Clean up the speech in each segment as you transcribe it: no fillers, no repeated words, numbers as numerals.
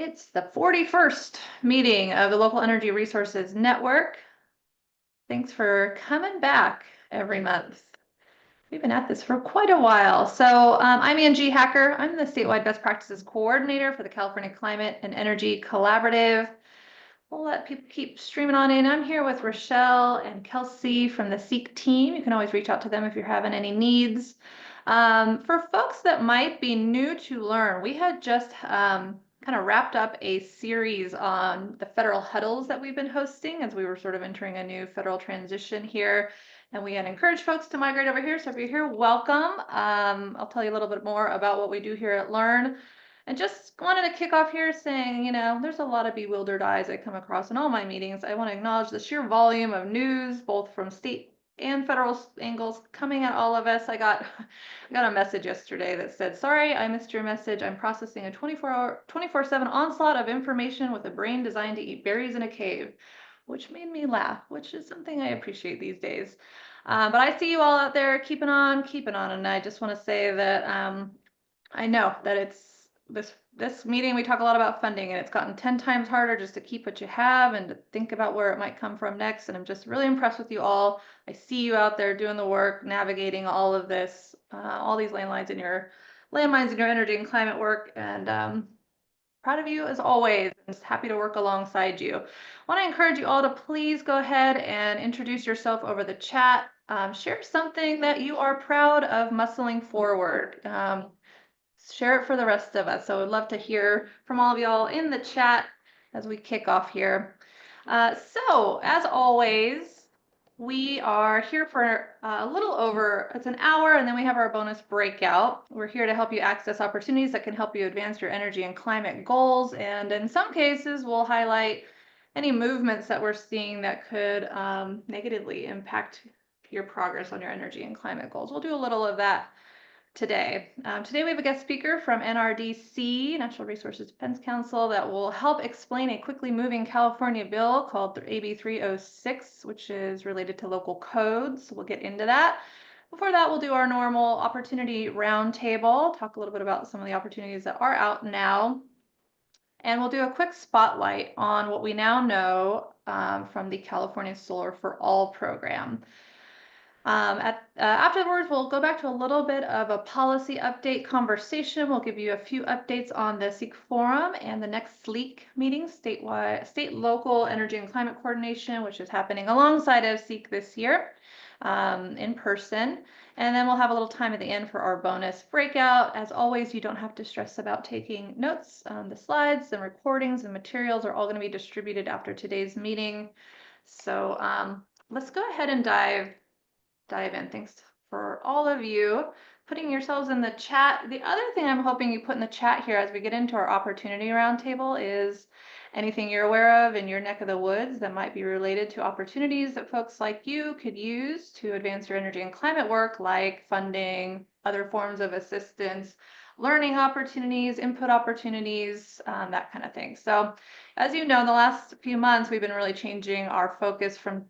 It's the 41st meeting of the Local Energy Resources Network. Thanks for coming back every month. We've been at this for quite a while. So I'm Angie Hacker. I'm the statewide best practices coordinator for the California Climate and Energy Collaborative. We'll let people keep streaming on in. I'm here with Rochelle and Kelsey from the CCEC team. You can always reach out to them if you're having any needs. For folks that might be new to LERN, we had just kind of wrapped up a series on the federal huddles that we've been hosting as we were sort of entering a new federal transition here. And we had encouraged folks to migrate over here. So if you're here, welcome. I'll tell you a little bit more about what we do here at LERN. And just wanted to kick off here saying, you know, there's a lot of bewildered eyes I come across in all my meetings. I want to acknowledge the sheer volume of news, both from state and federal angles coming at all of us. I got a message yesterday that said, sorry, I missed your message. I'm processing a 24/7 onslaught of information with a brain designed to eat berries in a cave, which made me laugh, which is something I appreciate these days. But I see you all out there keeping on. And I just want to say that I know that it's this meeting, we talk a lot about funding, and it's gotten 10 times harder just to keep what you have and to think about where it might come from next. And I'm just really impressed with you all. I see you out there doing the work, navigating all of this, all these landmines in your energy and climate work. And proud of you as always. I'm just happy to work alongside you. I want to encourage you all to please go ahead and introduce yourself over the chat. Share something that you are proud of muscling forward. Share it for the rest of us. So I'd love to hear from all of y'all in the chat as we kick off here. So as always, we are here for a little over, it's an hour, and then we have our bonus breakout. We're here to help you access opportunities that can help you advance your energy and climate goals. And in some cases, we'll highlight any movements that we're seeing that could negatively impact your progress on your energy and climate goals. We'll do a little of that today. Today we have a guest speaker from NRDC, Natural Resources Defense Council, that will help explain a quickly moving California bill called AB 306, which is related to local codes. We'll get into that. Before that, we'll do our normal opportunity roundtable, talk a little bit about some of the opportunities that are out now. And we'll do a quick spotlight on what we now know from the California Solar for All program. Afterwards, we'll go back to a little bit of a policy update conversation. We'll give you a few updates on the CCEC Forum and the next SLEEK meeting, state local energy and climate coordination, which is happening alongside of CCEC this year in person. And then we'll have a little time at the end for our bonus breakout. As always, you don't have to stress about taking notes. The slides and recordings and materials are all going to be distributed after today's meeting. So let's go ahead and dive in. Thanks for all of you putting yourselves in the chat. The other thing I'm hoping you put in the chat here as we get into our opportunity roundtable is anything you're aware of in your neck of the woods that might be related to opportunities that folks like you could use to advance your energy and climate work, like funding, other forms of assistance, learning opportunities, input opportunities, that kind of thing. So as you know, in the last few months, we've been really changing our focus from,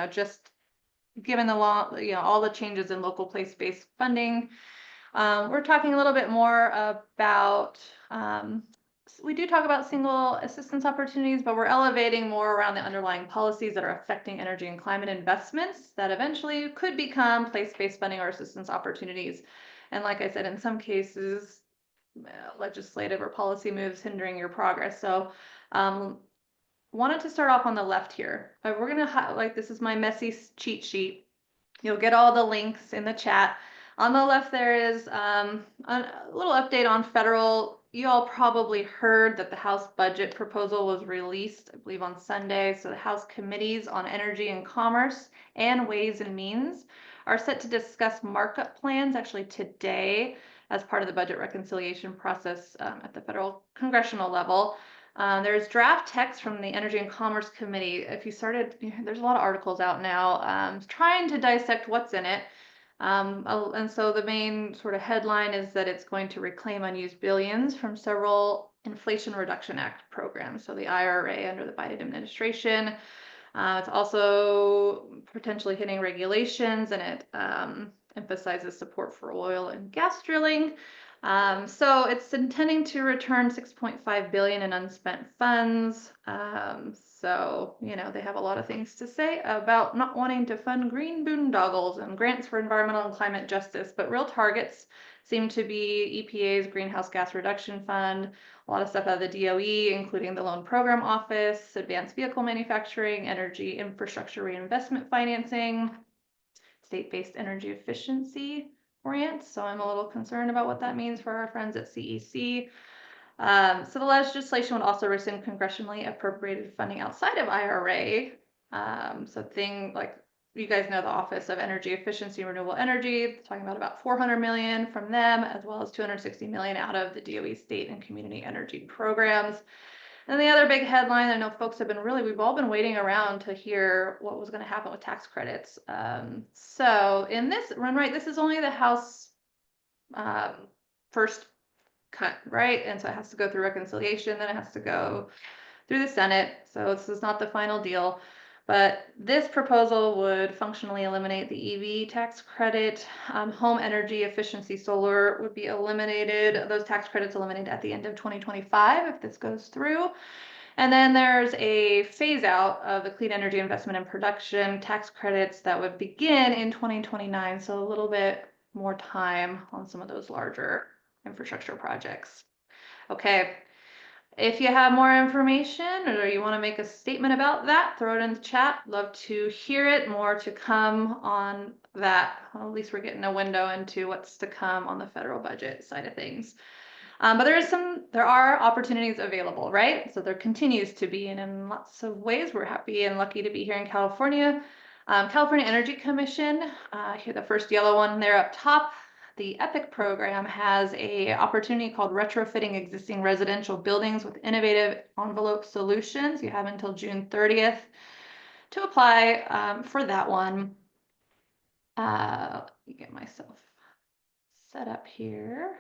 just given the law, all the changes in local place-based funding. We're talking a little bit more about, we do talk about single assistance opportunities, but we're elevating more around the underlying policies that are affecting energy and climate investments that eventually could become place-based funding or assistance opportunities. And like I said, in some cases, legislative or policy moves hindering your progress. So wanted to start off on the left here. We're going to highlight, this is my messy cheat sheet. You'll get all the links in the chat. On the left, there is a little update on federal. You all probably heard that the House budget proposal was released, I believe, on Sunday. So the House committees on energy and commerce and ways and means are set to discuss markup plans actually today as part of the budget reconciliation process at the federal congressional level. There's draft text from the Energy and Commerce Committee. If you started, there's a lot of articles out now trying to dissect what's in it. And so the main sort of headline is that it's going to reclaim unused billions from several Inflation Reduction Act programs. So the IRA under the Biden administration. It's also potentially hitting regulations, and it emphasizes support for oil and gas drilling. So it's intending to return 6.5 billion in unspent funds. So, you know, they have a lot of things to say about not wanting to fund green boondoggles and grants for environmental and climate justice, but real targets seem to be EPA's Greenhouse Gas Reduction Fund, a lot of stuff out of the DOE, including the Loan Program Office, advanced vehicle manufacturing, energy infrastructure reinvestment financing, state-based energy efficiency grants. So I'm a little concerned about what that means for our friends at CEC. So the legislation would also rescind congressionally appropriated funding outside of IRA. So things like, you guys know the Office of Energy Efficiency and Renewable Energy, talking about 400 million from them, as well as 260 million out of the DOE state and community energy programs. And the other big headline, I know folks have been we've all been waiting around to hear what was going to happen with tax credits. So in this run, right, this is only the House first cut, right? And so it has to go through reconciliation, then it has to go through the Senate. So this is not the final deal. But this proposal would functionally eliminate the EV tax credit. Home energy efficiency solar would be eliminated. Those tax credits eliminated at the end of 2025 if this goes through. And then there's a phase out of the clean energy investment and production tax credits that would begin in 2029. So a little bit more time on some of those larger infrastructure projects. Okay. If you have more information or you want to make a statement about that, throw it in the chat. Love to hear it. More to come on that. Well, at least we're getting a window into what's to come on the federal budget side of things. But there are opportunities available, right? So there continues to be, and in lots of ways, we're happy and lucky to be here in California. California Energy Commission, here the first yellow one there up top. The EPIC program has a opportunity called retrofitting existing residential buildings with innovative envelope solutions. You have until June 30th to apply for that one. Let me get myself set up here.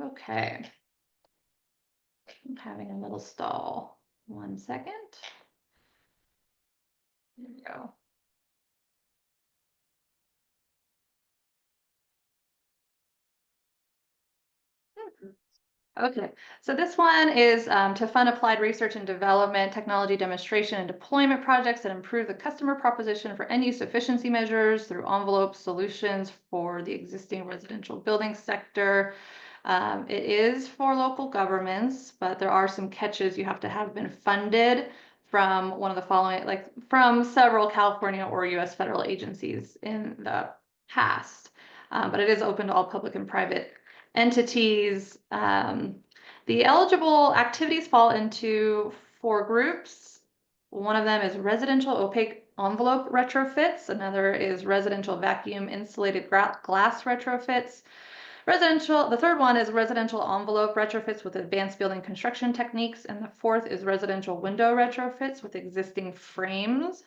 Okay. I'm having a little stall. 1 second. There we go. Okay, so this one is to fund applied research and development, technology demonstration and deployment projects that improve the customer proposition for end-use efficiency measures through envelope solutions for the existing residential building sector. It is for local governments, but there are some catches. You have to have been funded from one of the following, like from several California or US federal agencies in the past. But it is open to all public and private entities. The eligible activities fall into 4 groups. One of them is residential opaque envelope retrofits. Another is residential vacuum insulated glass retrofits. The third one is residential envelope retrofits with advanced building construction techniques. And the fourth is residential window retrofits with existing frames.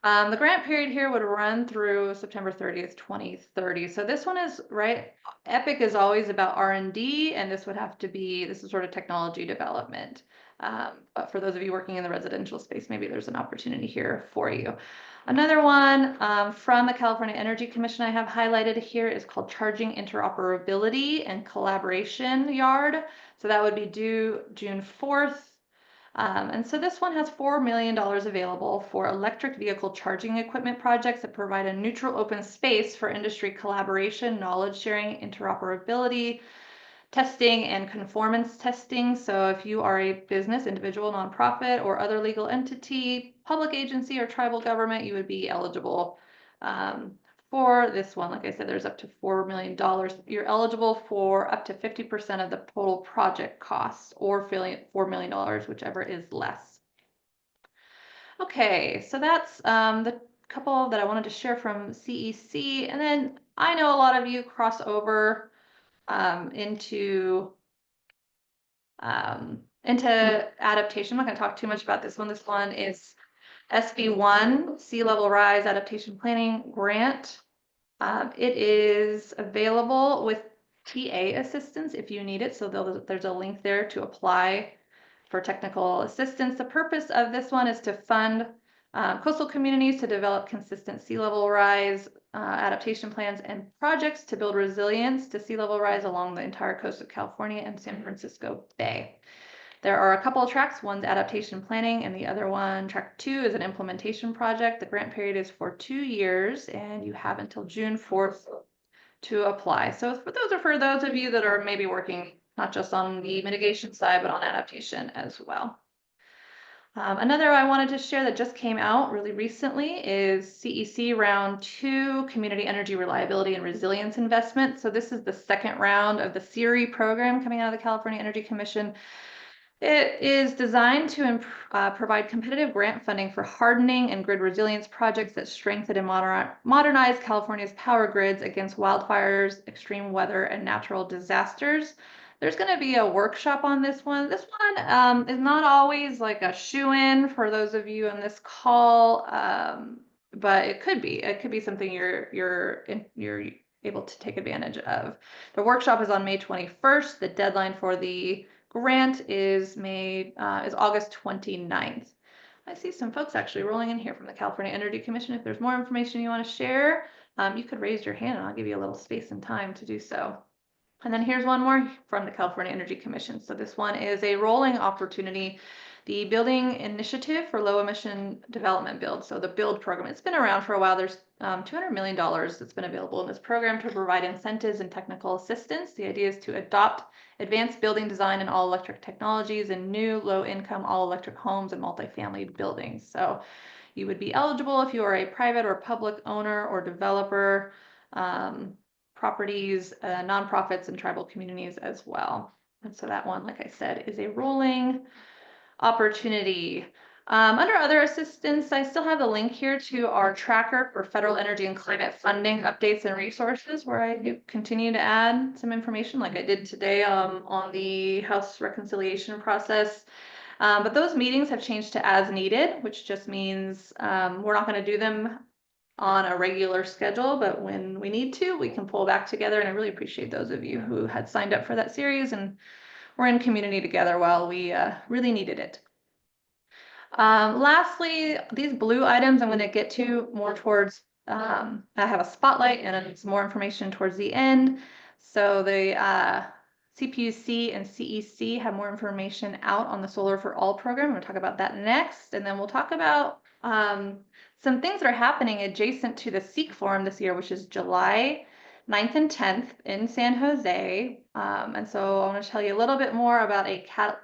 The grant period here would run through September 30th, 2030. So this one is, right, EPIC is always about R&D, and this is sort of technology development. But for those of you working in the residential space, maybe there's an opportunity here for you. Another one from the California Energy Commission I have highlighted here is called Charging Interoperability and Collaboration Yard. So that would be due June 4th. And so this one has $4 million available for electric vehicle charging equipment projects that provide a neutral open space for industry collaboration, knowledge sharing, interoperability, testing, and conformance testing. So if you are a business, individual, nonprofit, or other legal entity, public agency, or tribal government, you would be eligible for this one. Like I said, there's up to $4 million. You're eligible for up to 50% of the total project costs, or $4 million, whichever is less. Okay, so that's the couple that I wanted to share from CEC. And then I know a lot of you cross over into adaptation. I'm not going to talk too much about this one. This one is SB1, Sea Level Rise Adaptation Planning Grant. It is available with TA assistance if you need it. So there's a link there to apply for technical assistance. The purpose of this one is to fund coastal communities to develop consistent sea level rise adaptation plans and projects to build resilience to sea level rise along the entire coast of California and San Francisco Bay. There are a couple of tracks. One's adaptation planning, and the other one, track 2, is an implementation project. The grant period is for 2 years, and you have until June 4th to apply. So for those of you that are maybe working not just on the mitigation side, but on adaptation as well. Another I wanted to share that just came out really recently is CEC Round 2, Community Energy Reliability and Resilience Investment. So this is the second round of the CERI program coming out of the California Energy Commission. It is designed to provide competitive grant funding for hardening and grid resilience projects that strengthen and modernize California's power grids against wildfires, extreme weather, and natural disasters. There's going to be a workshop on this one. This one is not always like a shoo-in for those of you on this call, but it could be. It could be something you're able to take advantage of. The workshop is on May 21st. The deadline for the grant is August 29th. I see some folks actually rolling in here from the California Energy Commission. If there's more information you want to share, you could raise your hand and I'll give you a little space and time to do so. And then here's one more from the California Energy Commission. So this one is a rolling opportunity, the Building Initiative for Low Emission Development Build. So the BUILD program, it's been around for a while. There's $200 million that's been available in this program to provide incentives and technical assistance. The idea is to adopt advanced building design and all-electric technologies in new low-income all-electric homes and multifamily buildings. So you would be eligible if you are a private or public owner or developer, properties, nonprofits, and tribal communities as well. And so that one, like I said, is a rolling opportunity. Under other assistance, I still have the link here to our tracker for federal energy and climate funding updates and resources, where I continue to add some information like I did today on the House reconciliation process. But those meetings have changed to as needed, which just means we're not going to do them on a regular schedule, but when we need to, we can pull back together. And I really appreciate those of you who had signed up for that series and we're in community together while we really needed it. Lastly, these blue items I'm going to get to more towards, I have a spotlight and some more information towards the end. So the CPUC and CEC have more information out on the Solar for All program. We'll talk about that next. And then we'll talk about some things that are happening adjacent to the SEEC Forum this year, which is July 9th and 10th in San Jose. And so I want to tell you a little bit more about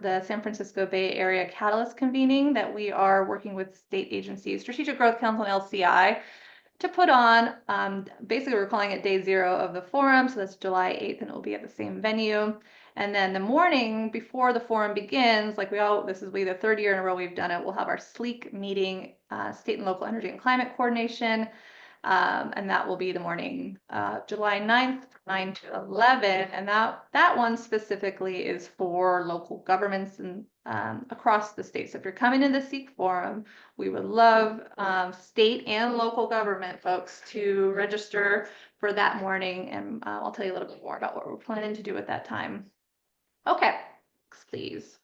the San Francisco Bay Area Catalyst convening that we are working with state agencies, Strategic Growth Council and LCI, to put on. Basically, we're calling it day 0 of the forum, so that's July 8th, and it will be at the same venue. And then the morning before the forum begins, like this is the 3rd year in a row we've done it, we'll have our SLEEK meeting, State and Local Energy and Climate Coordination, and that will be the morning July 9th, 9 to 11, and that one specifically is for local governments and across the state. So if you're coming to the SEEK Forum, we would love state and local government folks to register for that morning, and I'll tell you a little bit more about what we're planning to do at that time. Okay, please.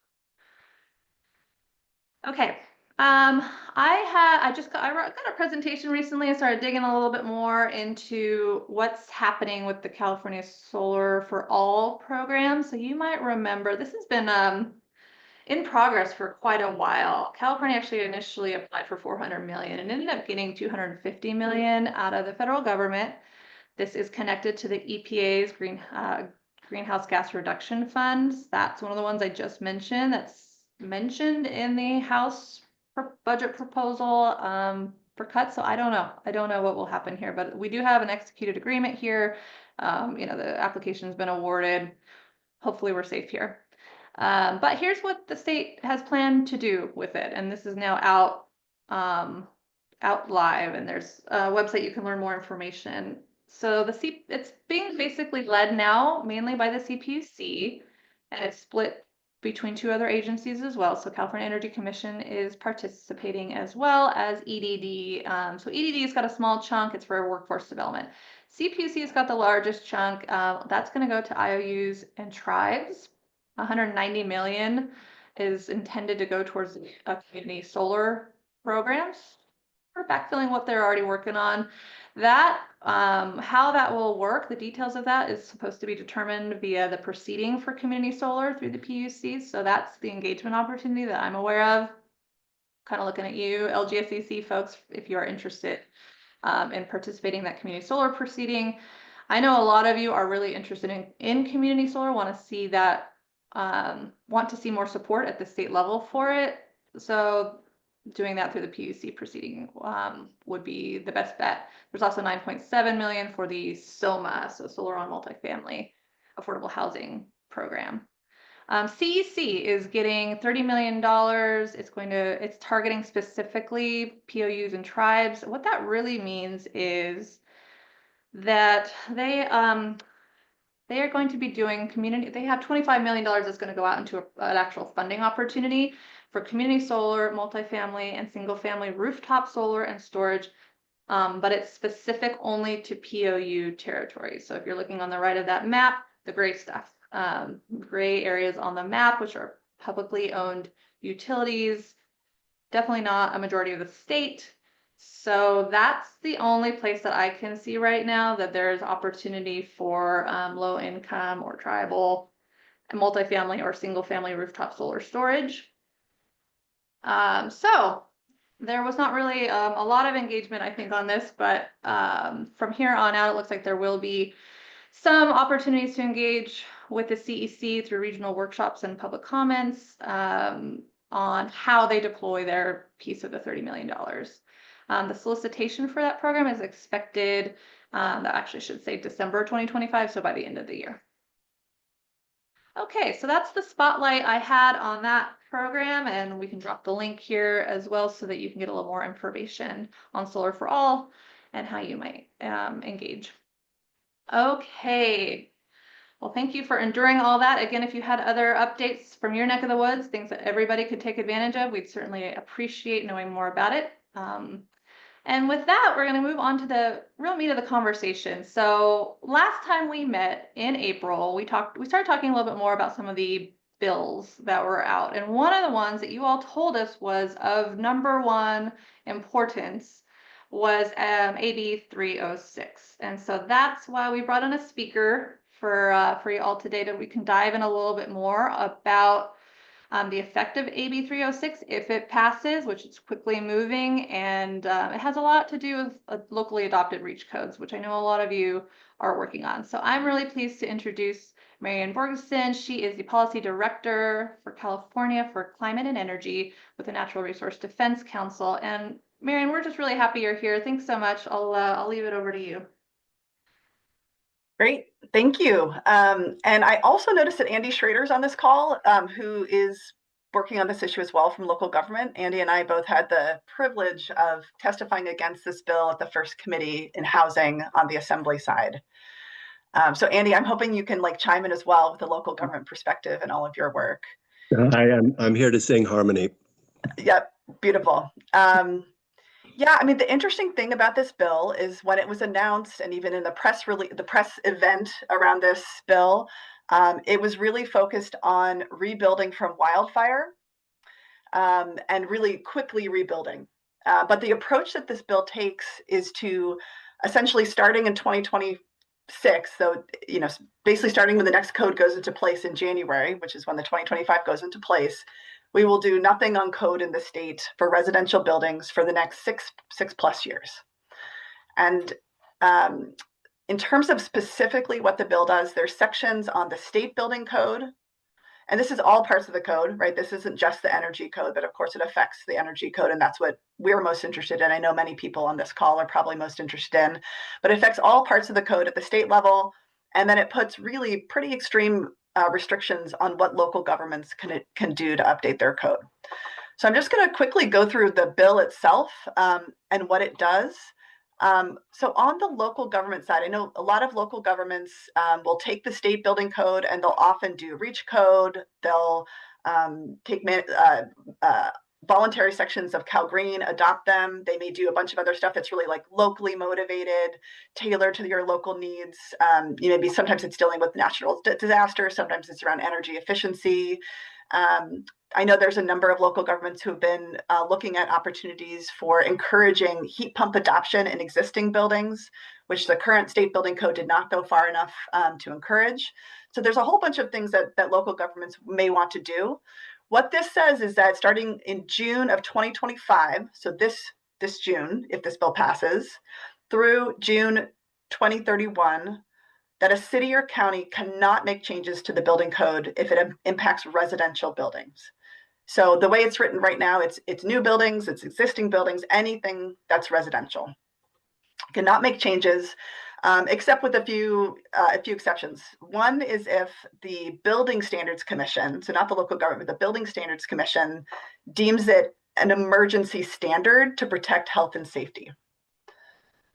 Okay. I got a presentation recently. I started digging a little bit more into what's happening with the California Solar for All program. So you might remember this has been in progress for quite a while. California actually initially applied for $400 million and ended up getting $250 million out of the federal government. This is connected to the EPA's greenhouse gas reduction funds. That's one of the ones I just mentioned. That's mentioned in the House budget proposal for cuts. So I don't know what will happen here, but we do have an executed agreement here. The application has been awarded. Hopefully we're safe here. But here's what the state has planned to do with it. And this is now out live, and there's a website you can learn more information. So it's being basically led now mainly by the CPUC, and it's split between 2 other agencies as well. So California Energy Commission is participating as well as EDD. So EDD's got a small chunk. It's for workforce development. CPUC's got the largest chunk. That's going to go to IOUs and tribes. $190 million is intended to go towards community solar programs. We're backfilling what they're already working on. That, how that will work, the details of that is supposed to be determined via the proceeding for community solar through the PUC. So that's the engagement opportunity that I'm aware of. Kind of looking at you, LGSCC folks, if you are interested in participating in that community solar proceeding. I know a lot of you are really interested in community solar, want to see that, want to see more support at the state level for it. So doing that through the PUC proceeding would be the best bet. There's also 9.7 million for the SOMA, so Solar on Multifamily Affordable Housing Program. CEC is getting $30 million. It's targeting specifically POUs and tribes. What that really means is that they are going to be doing community, they have $25 million that's going to go out into an actual funding opportunity for community solar, multifamily, and single family rooftop solar and storage. But it's specific only to POU territory. So if you're looking on the right of that map, the gray stuff, gray areas on the map, which are publicly owned utilities, definitely not a majority of the state. So that's the only place that I can see right now that there's opportunity for low income or tribal and multifamily or single family rooftop solar storage. So there was not really a lot of engagement, I think, on this, but from here on out, it looks like there will be some opportunities to engage with the CEC through regional workshops and public comments on how they deploy their piece of the $30 million. The solicitation for that program is expected, that actually should say December 2025, so by the end of the year. Okay, so that's the spotlight I had on that program, and we can drop the link here as well so that you can get a little more information on Solar for All and how you might engage. Okay, well, thank you for enduring all that. Again, if you had other updates from your neck of the woods, things that everybody could take advantage of, we'd certainly appreciate knowing more about it. And with that, we're going to move on to the real meat of the conversation. So last time we met in April, we started talking a little bit more about some of the bills that were out. And one of the ones that you all told us was of #1 importance was AB 306. And so that's why we brought in a speaker for you all today, that we can dive in a little bit more about the effect of AB 306 if it passes, which is quickly moving, and it has a lot to do with locally adopted REACH codes, which I know a lot of you are working on. So I'm really pleased to introduce Merrian Borgeson. She is the Policy Director for California for Climate and Energy with the Natural Resource Defense Council. And Merrian, we're just really happy you're here. Thanks so much. I'll leave it over to you. Great, thank you. And I also noticed that Andy Schrader's on this call, who is working on this issue as well from local government. Andy and I both had the privilege of testifying against this bill at the first committee in housing on the assembly side. So Andy, I'm hoping you can chime in as well with the local government perspective and all of your work. I'm here to sing harmony. Yep, beautiful. Yeah, I mean, the interesting thing about this bill is when it was announced, and even in the press event around this bill, it was really focused on rebuilding from wildfire and really quickly rebuilding. But the approach that this bill takes is to essentially starting in 2026, so basically starting when the next code goes into place in January, which is when the 2025 goes into place, we will do nothing on code in the state for residential buildings for the next six plus years. And in terms of specifically what the bill does, there's sections on the state building code, and this is all parts of the code, right? This isn't just the energy code, but of course it affects the energy code, and that's what we're most interested in. I know many people on this call are probably most interested in, but it affects all parts of the code at the state level, and then it puts really pretty extreme restrictions on what local governments can do to update their code. So I'm just going to quickly go through the bill itself and what it does. So on the local government side, I know a lot of local governments will take the state building code and they'll often do REACH code. They'll take voluntary sections of Cal Green, adopt them. They may do a bunch of other stuff that's really locally motivated, tailored to your local needs. Maybe sometimes it's dealing with natural disaster, sometimes it's around energy efficiency. I know there's a number of local governments who have been looking at opportunities for encouraging heat pump adoption in existing buildings, which the current state building code did not go far enough to encourage. So there's a whole bunch of things that local governments may want to do. What this says is that starting in June of 2025, so this June, if this bill passes, through June 2031, that a city or county cannot make changes to the building code if it impacts residential buildings. So the way it's written right now, it's new buildings, it's existing buildings, anything that's residential. Cannot make changes, except with a few exceptions. One is if the Building Standards Commission, so not the local government, the Building Standards Commission deems it an emergency standard to protect health and safety.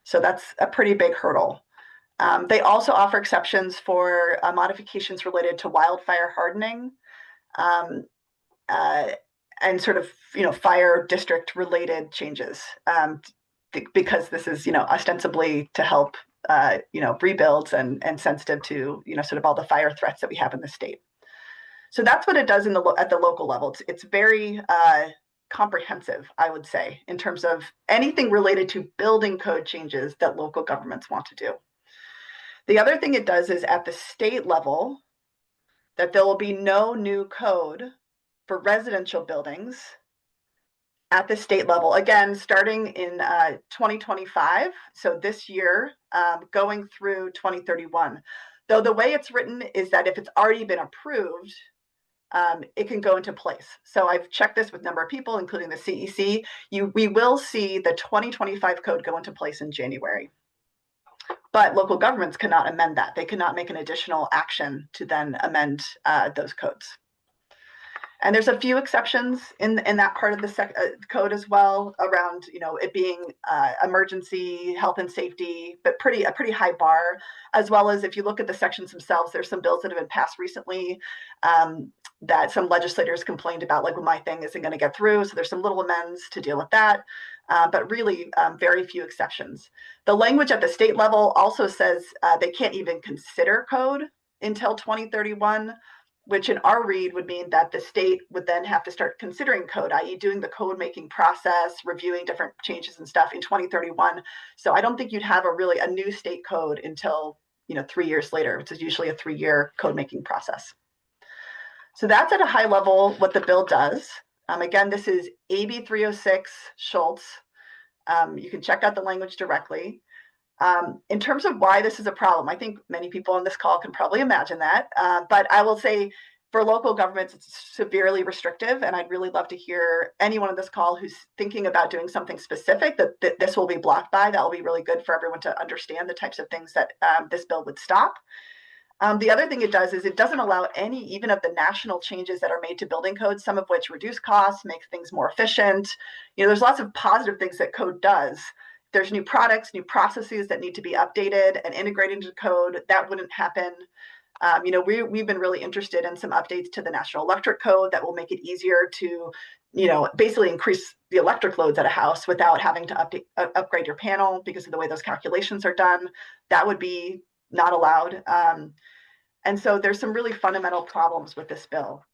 So that's a pretty big hurdle. They also offer exceptions for modifications related to wildfire hardening and sort of, fire district related changes, because this is, ostensibly to help, rebuilds and sensitive to, sort of all the fire threats that we have in the state. So that's what it does at the local level. It's very comprehensive, I would say, in terms of anything related to building code changes that local governments want to do. The other thing it does is at the state level, that there will be no new code for residential buildings at the state level, again, starting in 2025, so this year, going through 2031. Though the way it's written is that if it's already been approved, it can go into place. So I've checked this with a number of people, including the CEC. We will see the 2025 code go into place in January. But local governments cannot amend that. They cannot make an additional action to then amend those codes. And there's a few exceptions in that part of the code as well, around it being emergency health and safety, but a pretty high bar, as well as if you look at the sections themselves, there's some bills that have been passed recently that some legislators complained about, like, well, my thing isn't going to get through. So there's some little amends to deal with that. But really very few exceptions. The language at the state level also says they can't even consider code until 2031, which in our read would mean that the state would then have to start considering code, i.e. doing the code making process, reviewing different changes and stuff in 2031. So I don't think you'd have a new state code until 3 years later, which is usually a 3-year code making process. So that's at a high level what the bill does. Again, this is AB 306 Schultz. You can check out the language directly. In terms of why this is a problem, I think many people on this call can probably imagine that. But I will say for local governments, it's severely restrictive. And I'd really love to hear anyone on this call who's thinking about doing something specific that this will be blocked by. That will be really good for everyone to understand the types of things that this bill would stop. The other thing it does is it doesn't allow any even of the national changes that are made to building codes, some of which reduce costs, make things more efficient. There's lots of positive things that code does. There's new products, new processes that need to be updated and integrated into code. That wouldn't happen. We've been really interested in some updates to the National Electric Code that will make it easier to, basically increase the electric loads at a house without having to upgrade your panel because of the way those calculations are done. That would be not allowed. And so there's some really fundamental problems with this bill.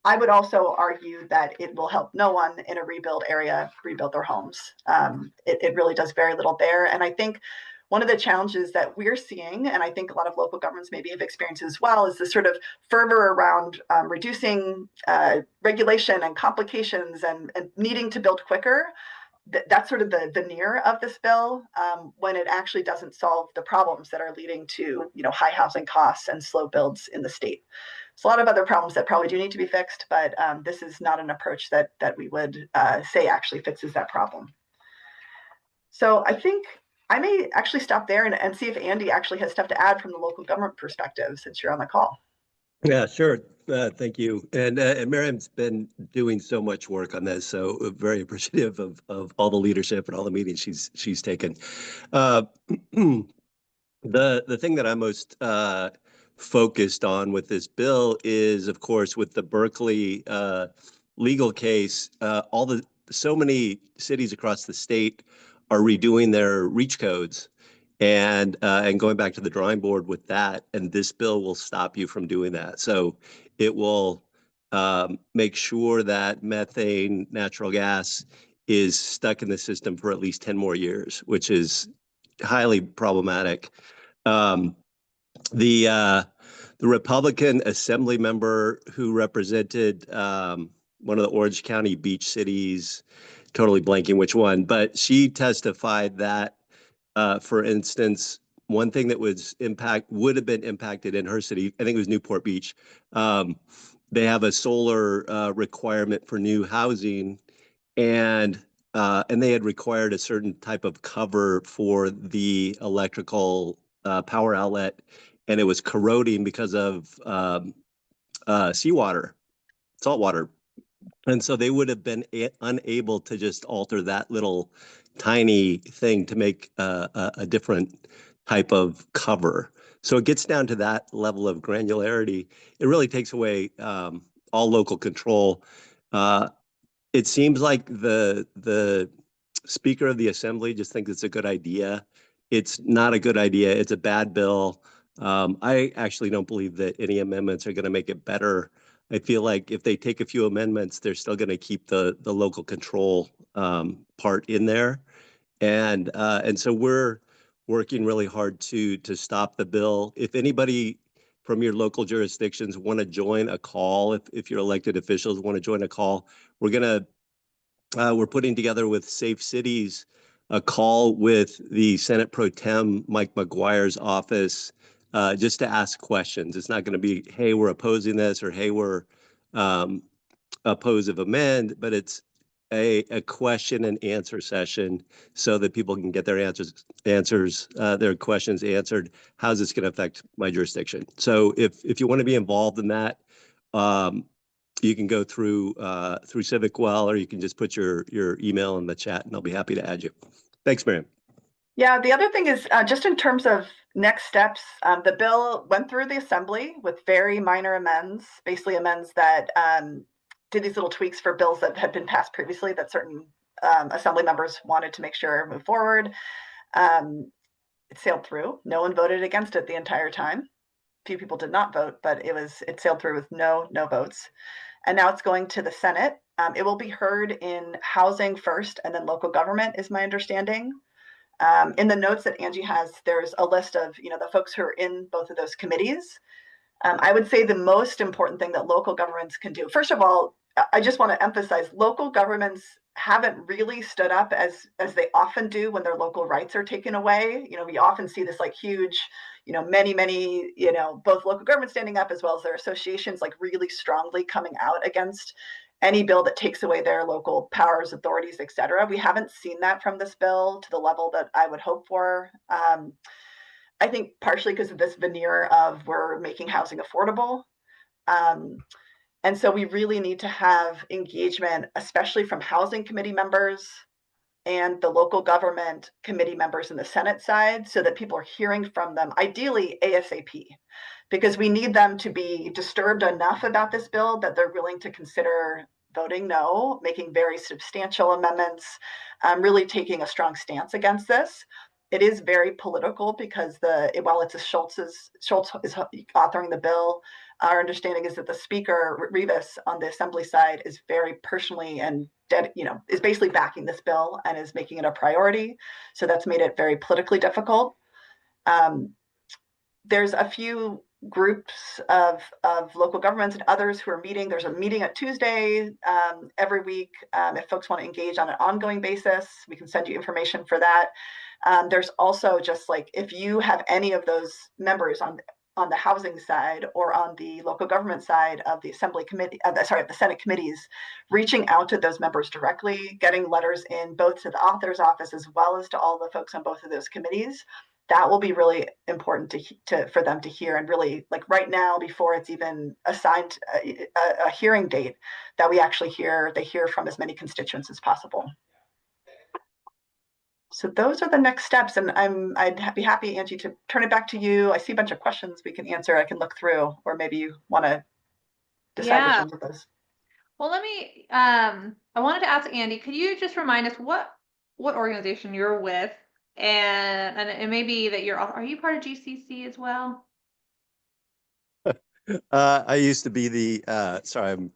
I would also argue that it will help no one in a rebuild area rebuild their homes. It really does very little there. And I think one of the challenges that we're seeing, and I think a lot of local governments maybe have experienced as well, is this sort of fervor around reducing regulation and complications and needing to build quicker. That's sort of the veneer of this bill, when it actually doesn't solve the problems that are leading to high housing costs and slow builds in the state. There's a lot of other problems that probably do need to be fixed, but this is not an approach that we would say actually fixes that problem. So I think I may actually stop there and see if Andy actually has stuff to add from the local government perspective, since you're on the call. Yeah, sure. Thank you. And Merriam's been doing so much work on this, so very appreciative of all the leadership and all the meetings she's taken. The thing that I'm most focused on with this bill is, of course, with the Berkeley legal case, so many cities across the state are redoing their reach codes and going back to the drawing board with that, and this bill will stop you from doing that. So it will make sure that methane, natural gas is stuck in the system for at least 10 more years, which is highly problematic. Um, the Republican Assembly member who represented one of the Orange County beach cities, totally blanking which one, but she testified that, for instance, one thing that would have been impacted in her city, I think it was Newport Beach. They have a solar requirement for new housing, and they had required a certain type of cover for the electrical power outlet, and it was corroding because of seawater, saltwater. And so they would have been unable to just alter that little tiny thing to make a different type of cover. So it gets down to that level of granularity. It really takes away all local control. It seems like the Speaker of the Assembly just thinks it's a good idea. It's not a good idea. It's a bad bill. I actually don't believe that any amendments are going to make it better. I feel like if they take a few amendments, they're still going to keep the local control part in there, and so we're working really hard to stop the bill. If anybody from your local jurisdictions want to join a call, if your elected officials want to join a call, we're putting together with Safe Cities a call with the Senate Pro Tem Mike McGuire's office, just to ask questions. It's not going to be, hey, we're opposing this, or hey, we're oppose of amend, but it's a question and answer session so that people can get their their questions answered. How's this going to affect my jurisdiction? So if you want to be involved in that, you can go through CivicWell, or you can just put your email in the chat, and I'll be happy to add you. Thanks, Merrian. Yeah, the other thing is just in terms of next steps, the bill went through the Assembly with very minor amends, basically amends that did these little tweaks for bills that had been passed previously that certain Assembly members wanted to make sure move forward. It sailed through. No one voted against it the entire time. Few people did not vote, but it sailed through with no votes. And now it's going to the Senate. It will be heard in housing first and then local government, is my understanding. In the notes that Angie has, there's a list of the folks who are in both of those committees. I would say the most important thing that local governments can do, first of all, I just want to emphasize local governments haven't really stood up as they often do when their local rights are taken away. We often see this like huge, many, both local governments standing up as well as their associations like really strongly coming out against any bill that takes away their local powers, authorities, et cetera. We haven't seen that from this bill to the level that I would hope for. I think partially because of this veneer of we're making housing affordable. And so we really need to have engagement, especially from housing committee members and the local government committee members in the Senate side, so that people are hearing from them, ideally ASAP, because we need them to be disturbed enough about this bill that they're willing to consider voting no, making very substantial amendments, really taking a strong stance against this. It is very political because while it's Schultz is authoring the bill, our understanding is that the Speaker, Rivas, on the Assembly side is very personally and is basically backing this bill and is making it a priority. So that's made it very politically difficult. There's a few groups of local governments and others who are meeting. There's a meeting at Tuesday every week. If folks want to engage on an ongoing basis, we can send you information for that. There's also just like, if you have any of those members on the housing side or on the local government side of the Assembly committee, the Senate committees, reaching out to those members directly, getting letters in both to the author's office as well as to all the folks on both of those committees. That will be really important for them to hear, and really, like right now, before it's even assigned a hearing date, that we actually they hear from as many constituents as possible. So those are the next steps, and I'd be happy, Angie, to turn it back to you. I see a bunch of questions we can answer. I can look through, or maybe you want to decide which ones of those. Well, I wanted to ask Andy, could you just remind us what organization you're with, and it may be that are you part of GCC as well? I used to be the, sorry, I'm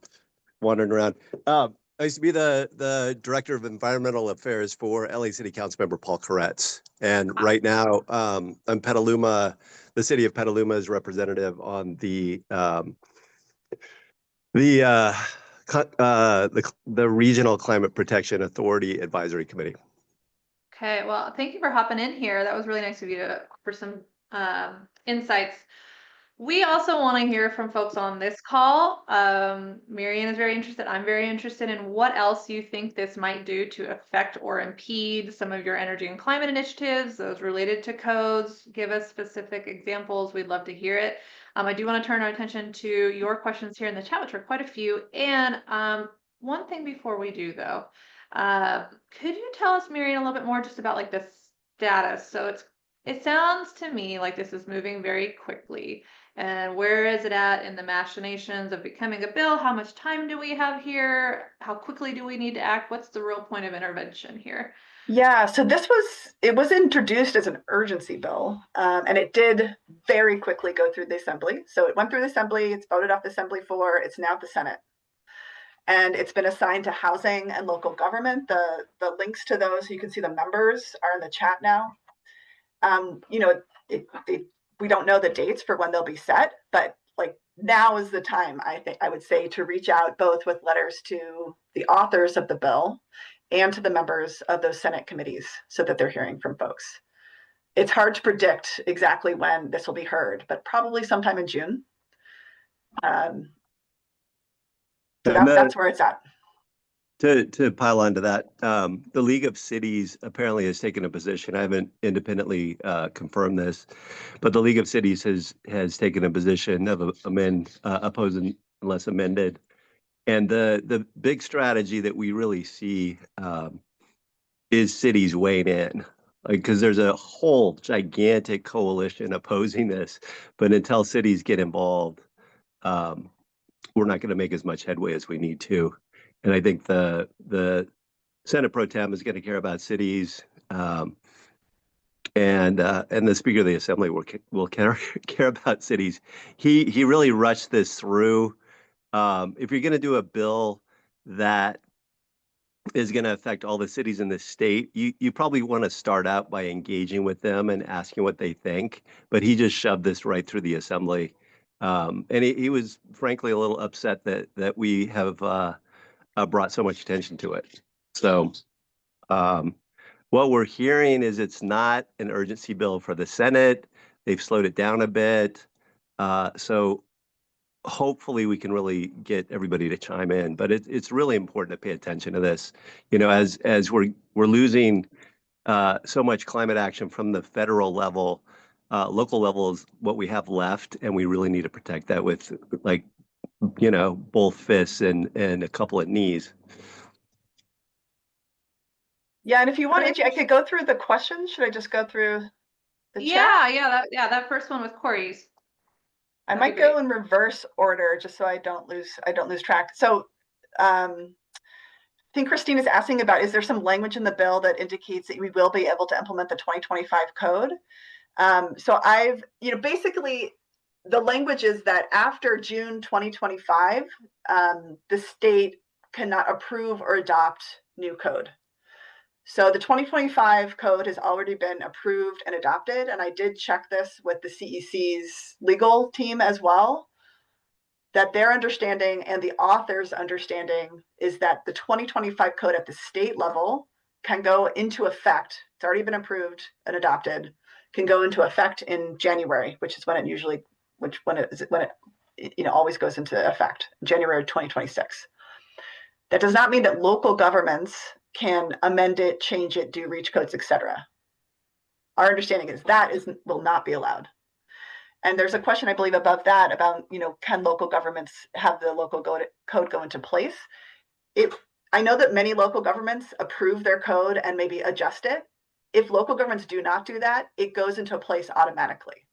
wandering around. I used to be the Director of Environmental Affairs for LA City Council member Paul Koretz. And right now, I'm Petaluma, the city of Petaluma's representative on the Regional Climate Protection Authority Advisory Committee. Okay, well, thank you for hopping in here. That was really nice of you for some insights. We also want to hear from folks on this call. Merrian is very interested. I'm very interested in what else you think this might do to affect or impede some of your energy and climate initiatives, those related to codes. Give us specific examples. We'd love to hear it. I do want to turn our attention to your questions here in the chat, which are quite a few. And one thing before we do, though, could you tell us, Merrian, a little bit more just about like the status? So it sounds to me like this is moving very quickly. And where is it at in the machinations of becoming a bill? How much time do we have here? How quickly do we need to act? What's the real point of intervention here? Yeah, so it was introduced as an urgency bill, and it did very quickly go through the Assembly. So it went through the Assembly, it's voted off the Assembly floor, it's now at the Senate. And it's been assigned to housing and local government. The links to those, so you can see the members, are in the chat now. You know, we don't know the dates for when they'll be set, but like now is the time, I would say, to reach out both with letters to the authors of the bill and to the members of those Senate committees so that they're hearing from folks. It's hard to predict exactly when this will be heard, but probably sometime in June. So that's where it's at. To pile onto that, the League of Cities apparently has taken a position. I haven't independently confirmed this, but the League of Cities has taken a position of opposing unless amended. And the big strategy that we really see is cities weighing in, like, because there's a whole gigantic coalition opposing this, but until cities get involved, we're not going to make as much headway as we need to. And I think the Senate Pro Tem is going to care about cities, and the Speaker of the Assembly will care about cities. He really rushed this through. If you're going to do a bill that is going to affect all the cities in the state, you probably want to start out by engaging with them and asking what they think. But he just shoved this right through the Assembly, and he was frankly a little upset that we have brought so much attention to it. So what we're hearing is it's not an urgency bill for the Senate. They've slowed it down a bit. So hopefully we can really get everybody to chime in. But it's really important to pay attention to this. You know, as we're losing so much climate action from the federal level, local level is what we have left, and we really need to protect that with, like, you know, both fists and a couple of knees. Yeah, and if you want, Angie, I could go through the questions. Should I just go through the chat? That first one was Corey's. I might go in reverse order just so I don't lose track. So I think Christine is asking about, is there some language in the bill that indicates that we will be able to implement the 2025 code? So basically the language is that after June 2025, the state cannot approve or adopt new code. So the 2025 code has already been approved and adopted, and I did check this with the CEC's legal team as well, that their understanding and the author's understanding is that the 2025 code at the state level can go into effect. It's already been approved and adopted, can go into effect in January, which is when it always goes into effect, January 2026. That does not mean that local governments can amend it, change it, do reach codes, etc. Our understanding is that will not be allowed. And there's a question, I believe, above that about, can local governments have the local code go into place? I know that many local governments approve their code and maybe adjust it. If local governments do not do that, it goes into place automatically.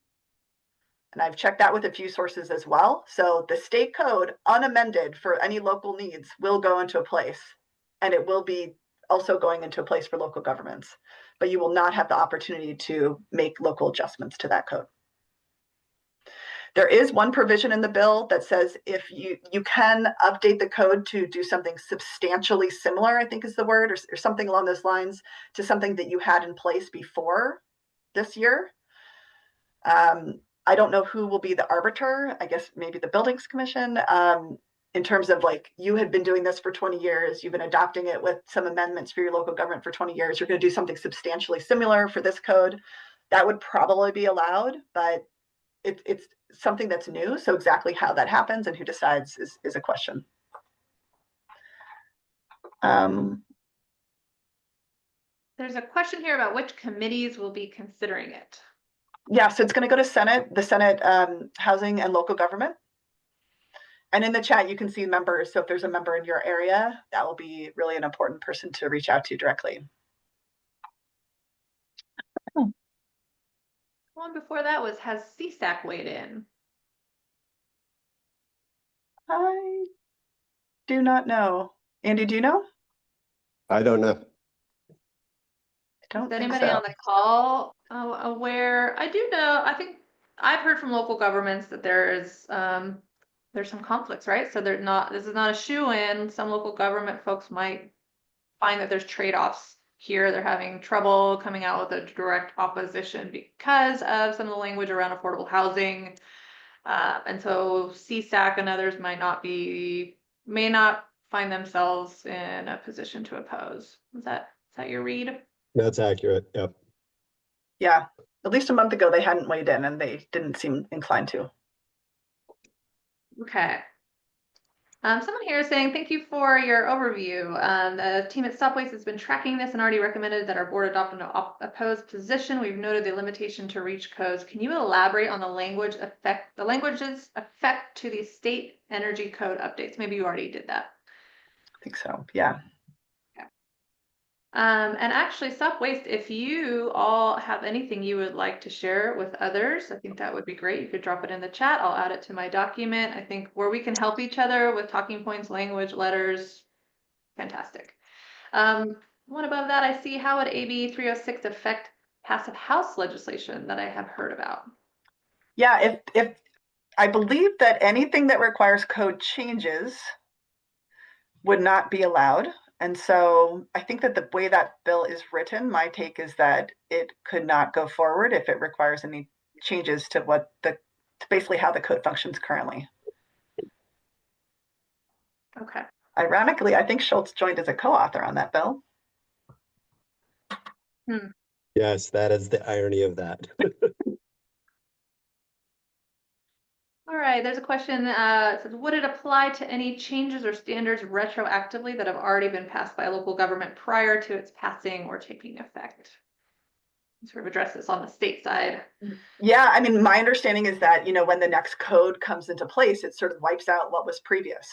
And I've checked that with a few sources as well. So the state code, unamended for any local needs, will go into a place, and it will be also going into a place for local governments, but you will not have the opportunity to make local adjustments to that code. There is one provision in the bill that says if you can update the code to do something substantially similar, I think is the word, or something along those lines, to something that you had in place before this year. I don't know who will be the arbiter. I guess maybe the Buildings Commission, in terms of like, you had been doing this for 20 years, you've been adopting it with some amendments for your local government for 20 years, you're going to do something substantially similar for this code. That would probably be allowed, but it's something that's new. So exactly how that happens and who decides is a question. There's a question here about which committees will be considering it. Yeah, so it's going to go to the Senate Housing and Local Government. And in the chat, you can see members. So if there's a member in your area, that will be really an important person to reach out to directly. One before that was, has CCEC weighed in? I do not know. Andy, do you know? I don't know. I don't Is think anybody so. on the call aware? I do know, I think I've heard from local governments that there's some conflicts, right? So this is not a shoe-in. Some local government folks might find that there's trade-offs here. They're having trouble coming out with a direct opposition because of some of the language around affordable housing. And so CSAC and others may not find themselves in a position to oppose. Is that your read? That's accurate. Yep. Yeah, at least a month ago, they hadn't weighed in and they didn't seem inclined to. Okay. Someone here is saying, thank you for your overview. The team at Stop Waste has been tracking this and already recommended that our board adopt an opposed position. We've noted the limitation to reach codes. Can you elaborate on the language's effect to the state energy code updates? Maybe you already did that. I think so, yeah. And actually, Stop Waste, if you all have anything you would like to share with others, I think that would be great. You could drop it in the chat. I'll add it to my document. I think where we can help each other with talking points, language, letters, fantastic. One above that, I see, how would AB 306 affect passive house legislation that I have heard about? Yeah, if I believe that anything that requires code changes would not be allowed. And so I think that the way that bill is written, my take is that it could not go forward if it requires any changes to basically how the code functions currently. Okay. Ironically, I think Schultz joined as a co-author on that bill. Yes, that is the irony of that. All right, there's a question, it says, would it apply to any changes or standards retroactively that have already been passed by a local government prior to its passing or taking effect? Sort of address this on the state side. Yeah, I mean, my understanding is that, when the next code comes into place, it sort of wipes out what was previous.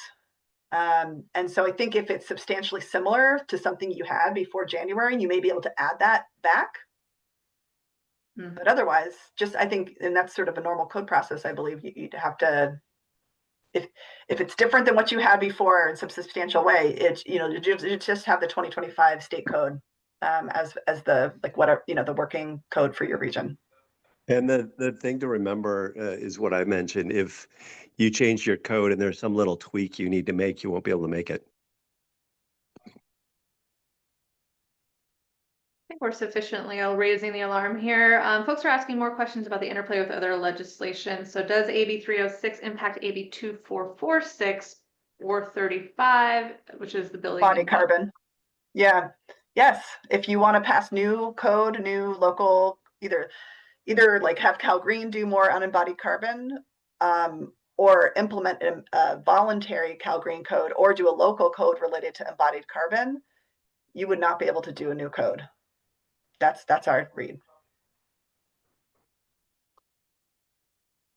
And so I think if it's substantially similar to something you had before January, you may be able to add that back. But otherwise, I think, and that's sort of a normal code process, I believe you'd have to, if it's different than what you had before in some substantial way, you just have the 2025 state code as the, like, whatever, the working code for your region. And the thing to remember is what I mentioned. If you change your code and there's some little tweak you need to make, you won't be able to make it. I think we're sufficiently raising the alarm here. Folks are asking more questions about the interplay with other legislation. So does AB 306 impact AB 2446 or 35, which is the building Body carbon? Yeah. Yes. If you want to pass new code, new local, either like have Cal Green do more unembodied carbon, or implement a voluntary Cal Green code, or do a local code related to embodied carbon, you would not be able to do a new code. That's our read.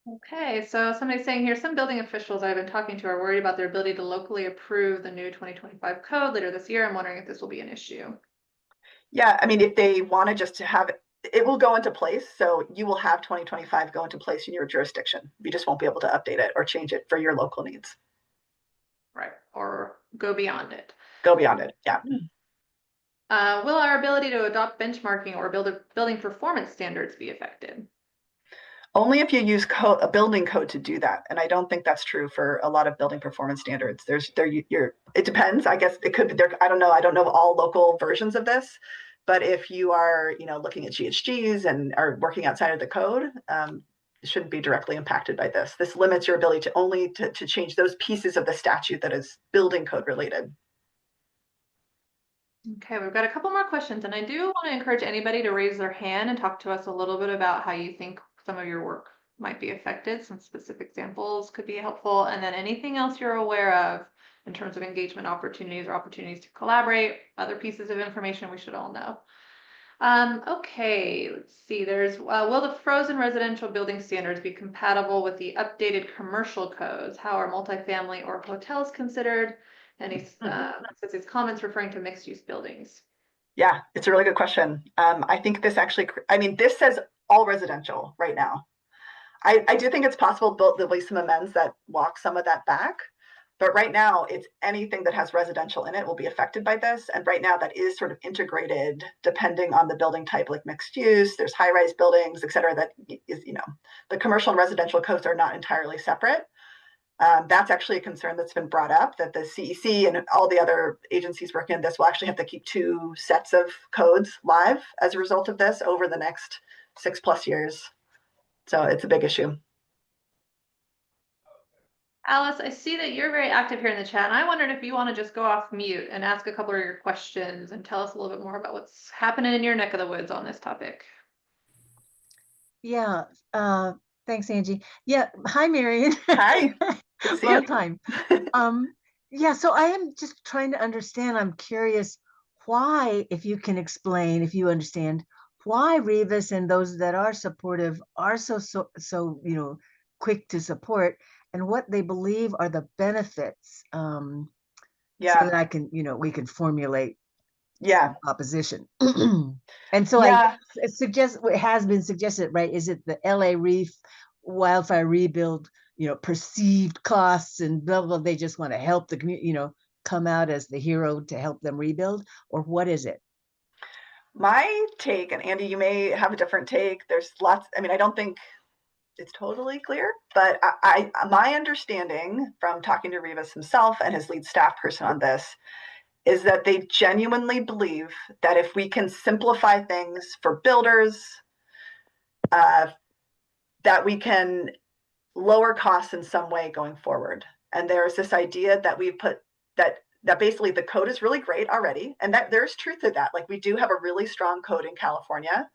Okay, so somebody's saying here, some building officials I've been talking to are worried about their ability to locally approve the new 2025 code later this year. I'm wondering if this will be an issue. Yeah, I mean, if they want to just to have it will go into place. So you will have 2025 go into place in your jurisdiction. You just won't be able to update it or change it for your local needs. Right, or go beyond it. Go beyond it, yeah. Will our ability to adopt benchmarking or building performance standards be affected? Only if you use a building code to do that. And I don't think that's true for a lot of building performance standards. It depends. I guess it could be there. I don't know. I don't know all local versions of this, but if you are, looking at GHGs and are working outside of the code, it shouldn't be directly impacted by this. This limits your ability to only to change those pieces of the statute that is building code related. Okay, we've got a couple more questions, and I do want to encourage anybody to raise their hand and talk to us a little bit about how you think some of your work might be affected. Some specific examples could be helpful, and then anything else you're aware of in terms of engagement opportunities or opportunities to collaborate, other pieces of information we should all know. Okay, let's see. There's will the frozen residential building standards be compatible with the updated commercial codes? How are multifamily or hotels considered? And he says his comments referring to mixed use buildings. Yeah, it's a really good question. I think this actually, this says all residential right now. I do think it's possible there'll be some amends that walk some of that back. But right now, it's anything that has residential in it will be affected by this. And right now, that is sort of integrated depending on the building type, like mixed use. There's high-rise buildings, et cetera. That is, the commercial and residential codes are not entirely separate. That's actually a concern that's been brought up, that the CEC and all the other agencies working on this will actually have to keep 2 sets of codes live as a result of this over the next 6+ years. So it's a big issue. Alice, I see that you're very active here in the chat, and I wondered if you want to just go off mute and ask a couple of your questions and tell us a little bit more about what's happening in your neck of the woods on this topic. Yeah, thanks, Angie. Yeah, hi, Merrian. Hi. Good to see Long you. time. Yeah, so I am just trying to understand. I'm curious why, if you can explain, if you understand, why Rivas and those that are supportive are so quick to support, and what they believe are the benefits. So that I can, we can formulate opposition. And so it has been suggested, right? Is it the LA Reef wildfire rebuild, perceived costs and blah, blah, they just want to help the community, come out as the hero to help them rebuild? Or what is it? My take, and Andy, you may have a different take. There's lots, I don't think it's totally clear, but my understanding from talking to Rivas himself and his lead staff person on this is that they genuinely believe that if we can simplify things for builders, that we can lower costs in some way going forward. And there's this idea that we've put that basically the code is really great already, and that there's truth to that. Like, we do have a really strong code in California.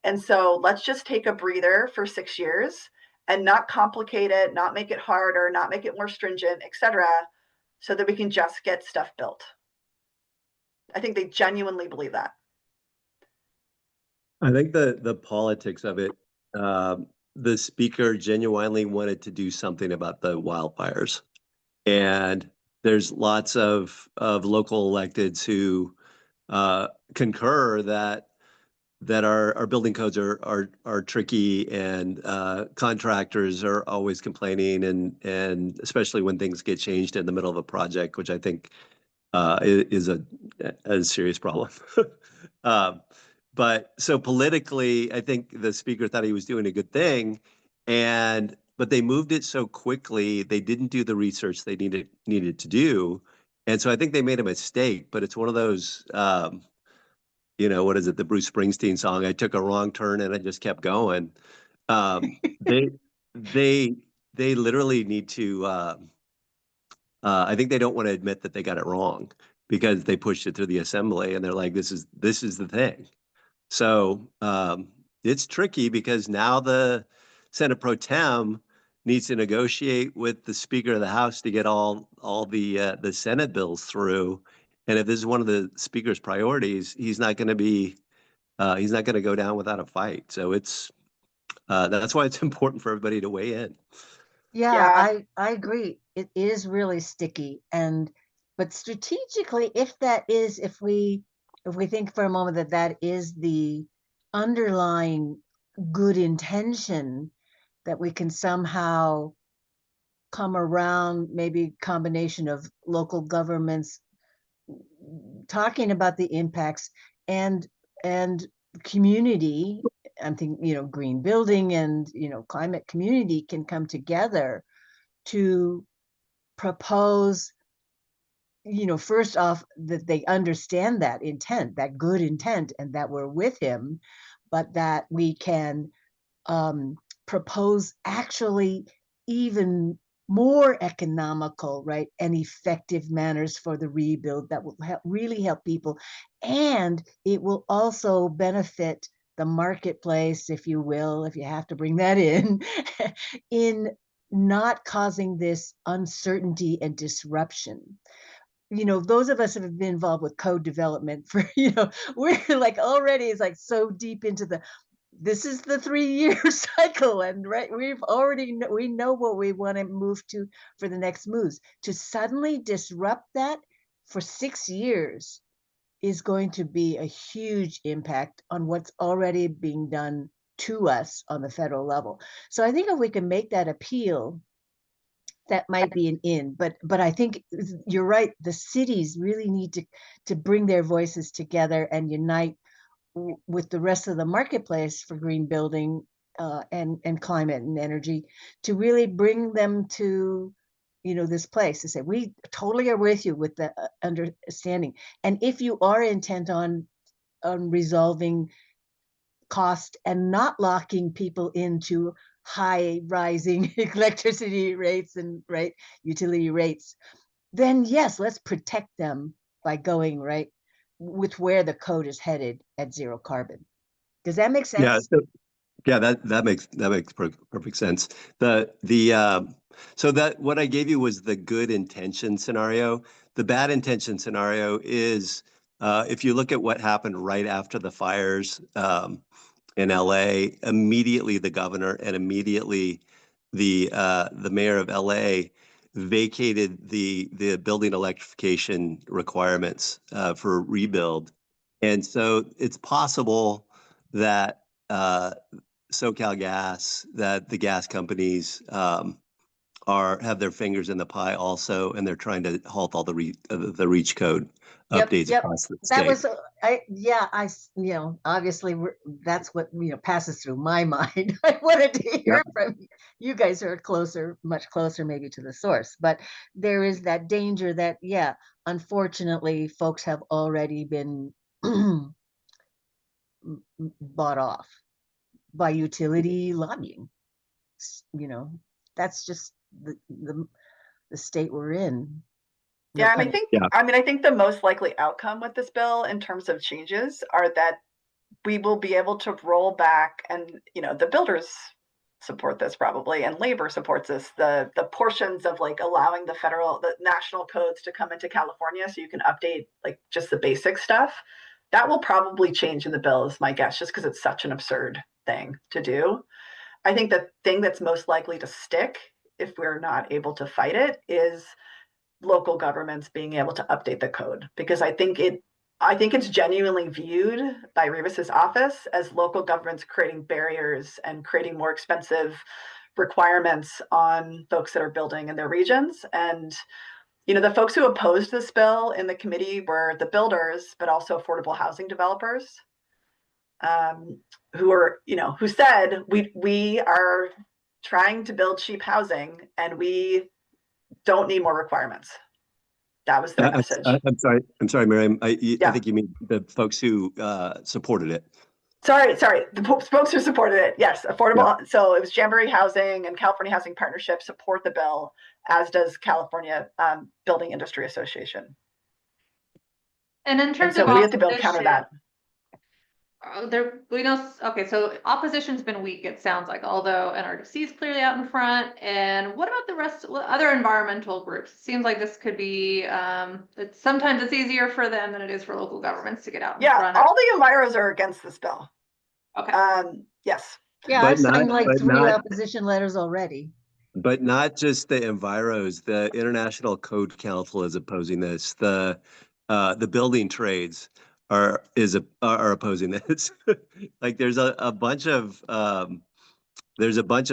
And so let's just take a breather for 6 years and not complicate it, not make it harder, not make it more stringent, et cetera, so that we can just get stuff built. I think they genuinely believe that. I think the politics of it, the speaker genuinely wanted to do something about the wildfires. And there's lots of local electeds who concur that our building codes are tricky, and contractors are always complaining, and especially when things get changed in the middle of a project, which I think is a serious problem. But so politically, I think the speaker thought he was doing a good thing, but they moved it so quickly, they didn't do the research they needed to do. And so I think they made a mistake, but it's one of those, what is it? The Bruce Springsteen song, I took a wrong turn and I just kept going. They literally need to, I think they don't want to admit that they got it wrong because they pushed it through the assembly and they're like, this is the thing. So it's tricky because now the Senate Pro Tem needs to negotiate with the Speaker of the House to get all the Senate bills through. And if this is one of the Speaker's priorities, he's not going to go down without a fight. So that's why it's important for everybody to weigh in. Yeah. I agree. It is really sticky, but strategically, if we think for a moment that is the underlying good intention, that we can somehow come around, maybe combination of local governments talking about the impacts and community I'm thinking, green building and, climate community can come together to propose, first off, that they understand that intent, that good intent, and that we're with him, but that we can propose actually even more economical, right, and effective manners for the rebuild that will really help people. And it will also benefit the marketplace, if you will, if you have to bring that in not causing this uncertainty and disruption. Those of us that have been involved with code development for, we're like already is like so deep into this is the 3-year cycle, and right, we know what we want to move to for the next moves. To suddenly disrupt that for 6 years is going to be a huge impact on what's already being done to us on the federal level. So I think if we can make that appeal, that might be an in, but I think you're right. The cities really need to bring their voices together and unite with the rest of the marketplace for green building and climate and energy, to really bring them to this place to say, we totally are with you with the understanding. And if you are intent on resolving cost and not locking people into high rising electricity rates and utility rates, then yes, let's protect them by going right with where the code is headed at zero carbon. Does that make sense? Yeah, yeah, that makes perfect sense. So that what I gave you was the good intention scenario. The bad intention scenario is if you look at what happened right after the fires in LA, immediately the governor and immediately the mayor of LA vacated the building electrification requirements for rebuild. And so it's possible that SoCal Gas, that the gas companies have their fingers in the pie also, and they're trying to halt all the reach code updates across the state. That was obviously that's what passes through my mind. I wanted to hear from you. You guys are much closer maybe to the source, but there is that danger that unfortunately folks have already been bought off by utility lobbying. That's just the state we're in. Yeah, and I think the most likely outcome with this bill in terms of changes are that we will be able to roll back, and the builders support this probably, and labor supports this, the portions of like allowing the national codes to come into California so you can update like just the basic stuff. That will probably change in the bill, is my guess, just because it's such an absurd thing to do. I think the thing that's most likely to stick, if we're not able to fight it, is local governments being able to update the code, because I think it's genuinely viewed by Rivas's office as local governments creating barriers and creating more expensive requirements on folks that are building in their regions. And the folks who opposed this bill in the committee were the builders, but also affordable housing developers, who said we are trying to build cheap housing and we don't need more requirements. That was their message. I'm sorry, Merriam. I think you mean the folks who supported it. Sorry. The folks who supported it. Yes, affordable. Yeah. So it was Jamboree Housing and California Housing Partnership support the bill, as does California Building Industry Association. And in terms of we have to build counter that. Okay, so opposition's been weak, it sounds like, although NRDC is clearly out in front. And what about the rest, other environmental groups? It seems like this could be, sometimes it's easier for them than it is for local governments to get out in front. Yeah, all the enviros are against this bill. Okay. Yes. Yeah, I've signed like 3 opposition letters already. But not just the enviros. The International Code Council is opposing this. The building trades are opposing this. Like there's a bunch of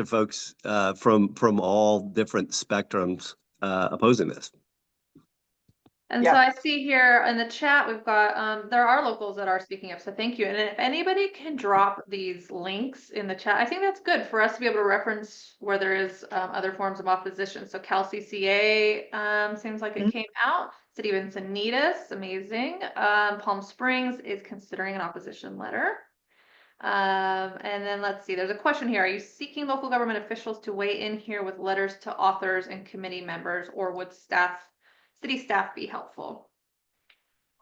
folks from all different spectrums opposing this. And Yeah. so I see here in the chat, we've got, there are locals that are speaking up, so thank you. And if anybody can drop these links in the chat, I think that's good for us to be able to reference where there is other forms of opposition. So Cal CCA seems like it came out. City of Encinitas, amazing. Palm Springs is considering an opposition letter. And then let's see, there's a question here. Are you seeking local government officials to weigh in here with letters to authors and committee members, or would city staff be helpful?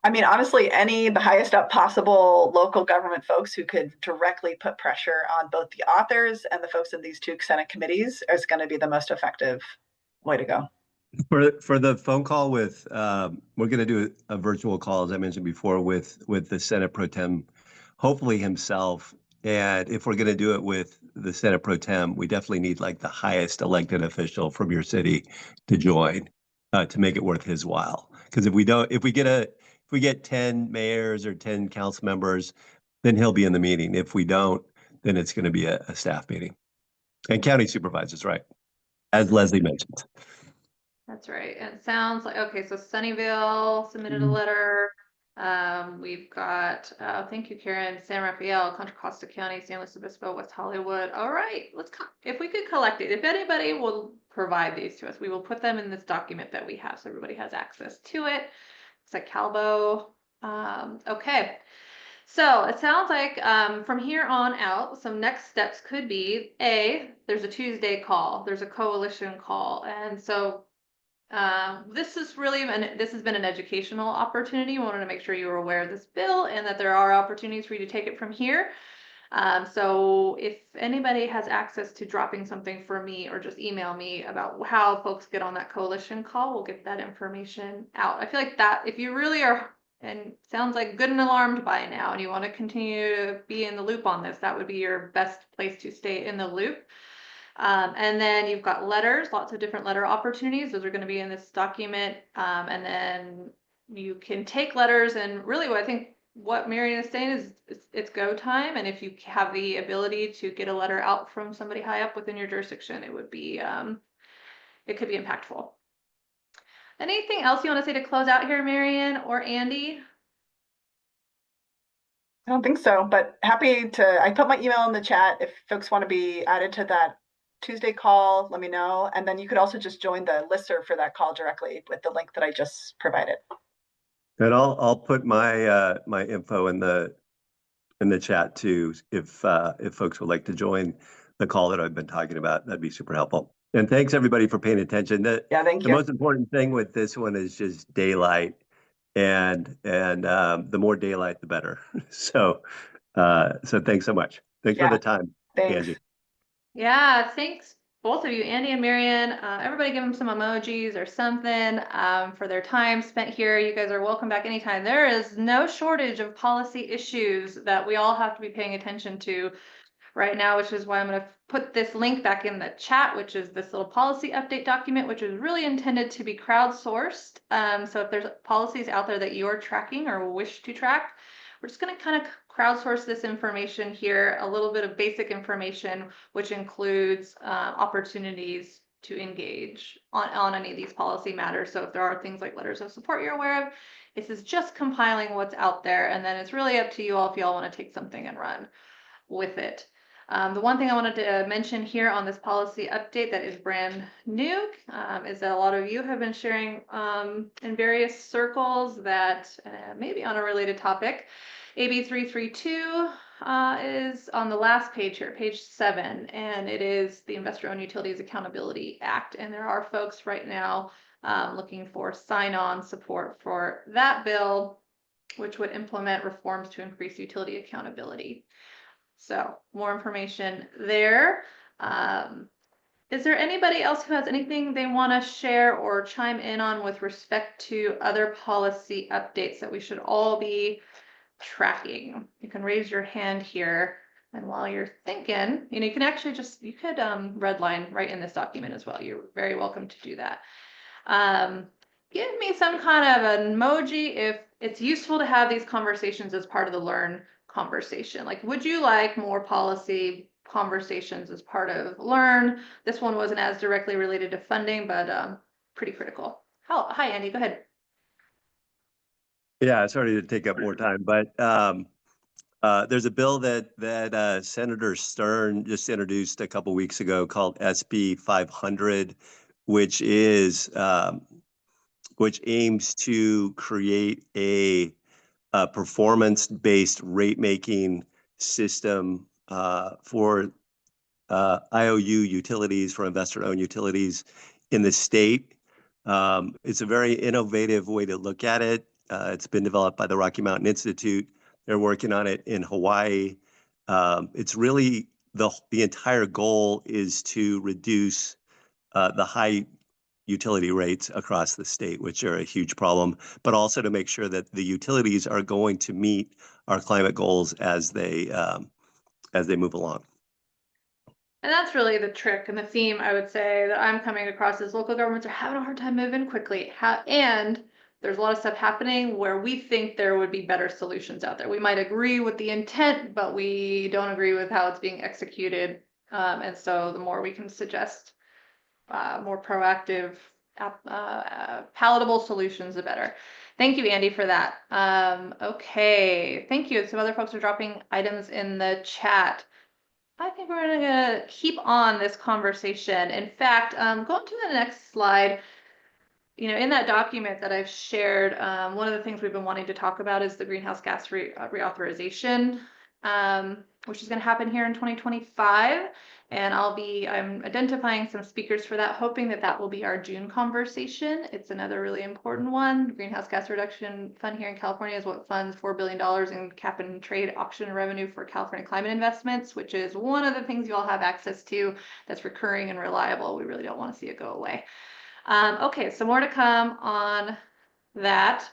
I mean, honestly, the highest up possible local government folks who could directly put pressure on both the authors and the folks in these two Senate committees is going to be the most effective way to go. For the phone call with, we're going to do a virtual call, as I mentioned before, with the Senate Pro Tem, hopefully himself. And if we're going to do it with the Senate Pro Tem, we definitely need like the highest elected official from your city to join to make it worth his while. Because if we get 10 mayors or 10 council members, then he'll be in the meeting. If we don't, then it's going to be a staff meeting. And county supervisors, right? As Leslie mentioned. That's right. And it sounds like, okay, so Sunnyvale submitted a letter. We've got, thank you, Karen, San Rafael, Contra Costa County, San Luis Obispo, West Hollywood. All right, if we could collect it, if anybody will provide these to us, we will put them in this document that we have so everybody has access to it. It's like Calbo. Okay. So it sounds like from here on out, some next steps could be there's a Tuesday call, there's a coalition call. And so this has been an educational opportunity. We wanted to make sure you were aware of this bill and that there are opportunities for you to take it from here. So if anybody has access to dropping something for me or just email me about how folks get on that coalition call, we'll get that information out. I feel like that if you really are, and sounds like good and alarmed by now, and you want to continue to be in the loop on this, that would be your best place to stay in the loop. And then you've got letters, lots of different letter opportunities. Those are going to be in this document. And then you can take letters, and really what Merrian is saying is it's go time. And if you have the ability to get a letter out from somebody high up within your jurisdiction, it would be, it could be impactful. Anything else you want to say to close out here, Merrian or Andy? I don't think so, but happy to, I put my email in the chat. If folks want to be added to that Tuesday call, let me know. And then you could also just join the listserv for that call directly with the link that I just provided. And I'll put my my info in the chat too, if folks would like to join the call that I've been talking about. That'd be super helpful. And thanks everybody for paying attention. Thank you. The most important thing with this one is just daylight, and the more daylight, the better. So thanks so much. Thanks for the time, Thanks. Angie. Yeah, thanks both of you, Andy and Merrian. Everybody give them some emojis or something for their time spent here. You guys are welcome back anytime. There is no shortage of policy issues that we all have to be paying attention to right now, which is why I'm going to put this link back in the chat, which is this little policy update document, which is really intended to be crowdsourced. So if there's policies out there that you're tracking or wish to track, we're just going to kind of crowdsource this information here, a little bit of basic information, which includes opportunities to engage on any of these policy matters. So if there are things like letters of support you're aware of, this is just compiling what's out there. And then it's really up to you all if you all want to take something and run with it. The one thing I wanted to mention here on this policy update that is brand new is that a lot of you have been sharing in various circles that maybe on a related topic, AB 332 is on the last page here, page 7, and it is the Investor-Owned Utilities Accountability Act. And there are folks right now looking for sign-on support for that bill, which would implement reforms to increase utility accountability. So more information there. Is there anybody else who has anything they want to share or chime in on with respect to other policy updates that we should all be tracking? You can raise your hand here. And while you're thinking, you can actually you could redline right in this document as well. You're very welcome to do that. Give me some kind of an emoji if it's useful to have these conversations as part of the LERN conversation. Like, would you like more policy conversations as part of LERN? This one wasn't as directly related to funding, but pretty critical. Hi, Andy, go ahead. Yeah, sorry to take up more time, but there's a bill that Senator Stern just introduced a couple weeks ago called SB 500, which is which aims to create a performance-based rate-making system for IOU utilities, for investor-owned utilities in the state. It's a very innovative way to look at it. It's been developed by the Rocky Mountain Institute. They're working on it in Hawaii. It's really the entire goal is to reduce the high utility rates across the state, which are a huge problem, but also to make sure that the utilities are going to meet our climate goals as they move along. And that's really the trick and the theme, I would say, that I'm coming across is local governments are having a hard time moving quickly. And there's a lot of stuff happening where we think there would be better solutions out there. We might agree with the intent, but we don't agree with how it's being executed. And so the more we can suggest more proactive, palatable solutions, the better. Thank you, Andy, for that. Okay, thank you. Some other folks are dropping items in the chat. I think we're gonna keep on this conversation. In fact, going to the next slide, you know, in that document that I've shared, one of the things we've been wanting to talk about is the greenhouse gas reauthorization, which is going to happen here in 2025. And I'm identifying some speakers for that, hoping that that will be our June conversation. It's another really important one. Greenhouse gas reduction fund here in California is what funds $4 billion in cap and trade auction revenue for California climate investments, which is one of the things you all have access to that's recurring and reliable. We really don't want to see it go away. Okay, so more to come on that.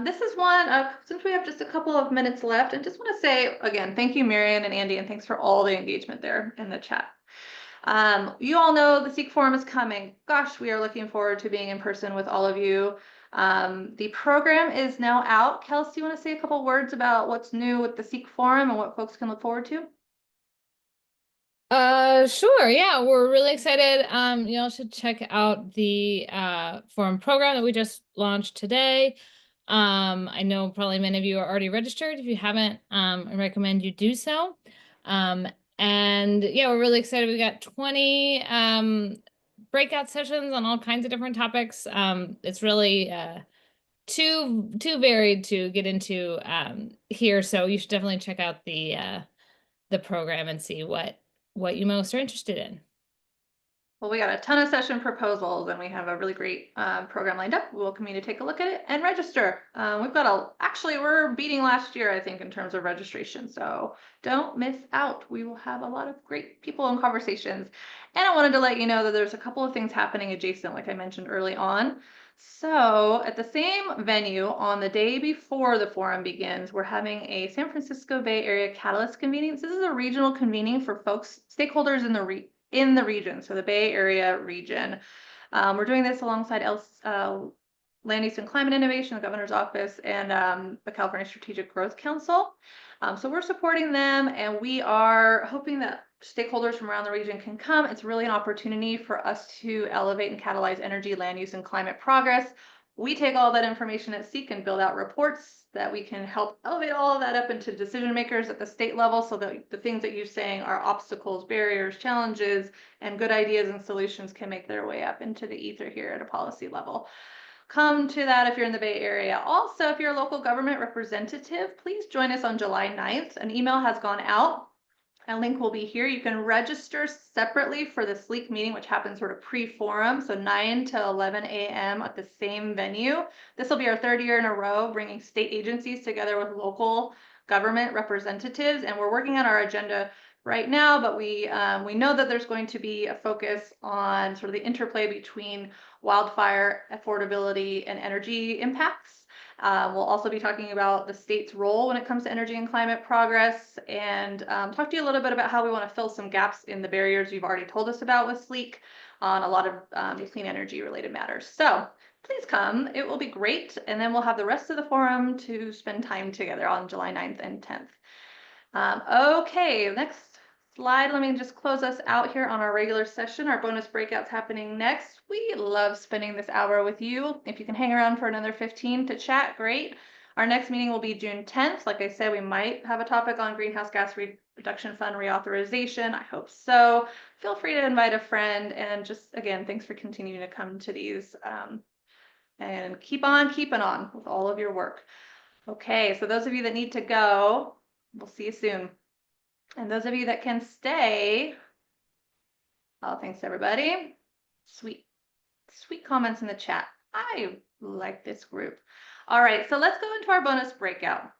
This is one, since we have just a couple of minutes left, and just want to say again, thank you, Merrian and Andy, and thanks for all the engagement there in the chat. You all know the CEEC Forum is coming. Gosh, we are looking forward to being in person with all of you. The program is now out. Kelsey, do you want to say a couple words about what's new with the CEEC Forum and what folks can look forward to? Sure. Yeah, we're really excited. You all should check out the forum program that we just launched today. I know probably many of you are already registered. If you haven't, I recommend you do so. And yeah, we're really excited. We got 20 breakout sessions on all kinds of different topics. It's really too varied to get into here, so you should definitely check out the program and see what you most are interested in. Well, we got a ton of session proposals and we have a really great program lined up. We welcome you to take a look at it and register. We've got actually, we're beating last year, I think, in terms of registration. So don't miss out. We will have a lot of great people and conversations. And I wanted to let you know that there's a couple of things happening adjacent, like I mentioned early on. So at the same venue on the day before the forum begins, we're having a San Francisco Bay Area Catalyst convening. This is a regional convening for folks, stakeholders in the region, so the Bay Area region. We're doing this alongside Land Use and Climate Innovation, the Governor's Office, and the California Strategic Growth Council. So we're supporting them, and we are hoping that stakeholders from around the region can come. It's really an opportunity for us to elevate and catalyze energy, land use, and climate progress. We take all that information at CEEC and build out reports that we can help elevate all of that up into decision makers at the state level, so that the things that you're saying are obstacles, barriers, challenges, and good ideas and solutions can make their way up into the ether here at a policy level. Come to that if you're in the Bay Area. Also, if you're a local government representative, please join us on July 9th. An email has gone out. A link will be here. You can register separately for the SLEEK meeting, which happens sort of pre-forum, so 9 to 11 a.m. at the same venue. This will be our third year in a row, bringing state agencies together with local government representatives, and we're working on our agenda right now, but we know that there's going to be a focus on sort of the interplay between wildfire affordability and energy impacts. We'll also be talking about the state's role when it comes to energy and climate progress, and talk to you a little bit about how we want to fill some gaps in the barriers you've already told us about with SLEEK on a lot of clean energy related matters. So please come, it will be great. And then we'll have the rest of the forum to spend time together on July 9th and 10th. Okay, next slide. Let me just close us out here on our regular session. Our bonus breakout's happening next. We love spending this hour with you. If you can hang around for another 15 to chat, great. Our next meeting will be June 10th. Like I said, we might have a topic on greenhouse gas reduction fund reauthorization. I hope so. Feel free to invite a friend. And just, again, thanks for continuing to come to these and keep on keeping on with all of your work. Okay, so those of you that need to go, we'll see you soon. And those of you that can stay, oh, thanks everybody. Sweet comments in the chat. I like this group. All right, so let's go into our bonus breakout.